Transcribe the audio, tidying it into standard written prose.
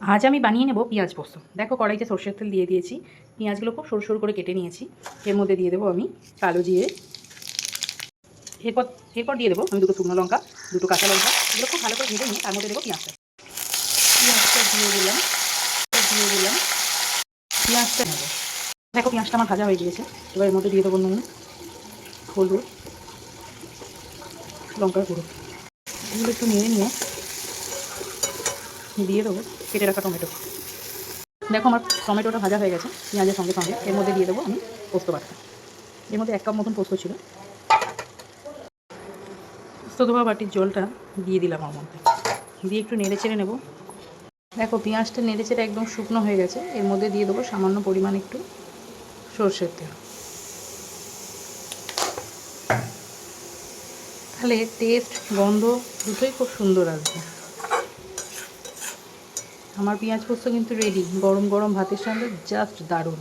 আজ আমি বানিয়ে নেব পেঁয়াজ পোস্ত। দেখো কড়াইতে সরষের তেল দিয়ে দিয়েছি, পেঁয়াজগুলো খুব সরু সরু করে কেটে নিয়েছি। এর মধ্যে দিয়ে দেবো আমি কালো জিরে, এরপর এরপর দিয়ে দেবো আমি দুটো শুকনো লঙ্কা, দুটো কাঁচা লঙ্কা। এগুলো খুব ভালো করে ভেজে নিয়ে তার মধ্যে দেবো পেঁয়াজটা। পেঁয়াজটা দিয়ে দিলাম, পেঁয়াজটা নেবো। দেখো পেঁয়াজটা আমার ভাজা হয়ে গিয়েছে। এবার এর মধ্যে দিয়ে দেবো নুন, হলুদ, লঙ্কার গুঁড়ো। এগুলো একটু নেড়ে নিয়ে দিয়ে দেবো কেটে রাখা টমেটো। দেখো আমার টমেটোটা ভাজা হয়ে গেছে পেঁয়াজের সঙ্গে সঙ্গে। এর মধ্যে দিয়ে দেবো আমি পোস্ত বাটা। এর মধ্যে 1 কাপ মতন পোস্ত ছিল। পোস্ত ধোয়া বাটির জলটা দিয়ে দিলাম আমার মধ্যে, দিয়ে একটু নেড়ে চেড়ে নেবো। দেখো পেঁয়াজটা নেড়ে চেড়ে একদম শুকনো হয়ে গেছে। এর মধ্যে দিয়ে দেবো সামান্য পরিমাণ একটু সরষের তেল। তাহলে টেস্ট গন্ধ দুটোই খুব সুন্দর আসবে। আমার পেঁয়াজ পোস্ত কিন্তু রেডি, গরম গরম ভাতের সঙ্গে জাস্ট দারুণ।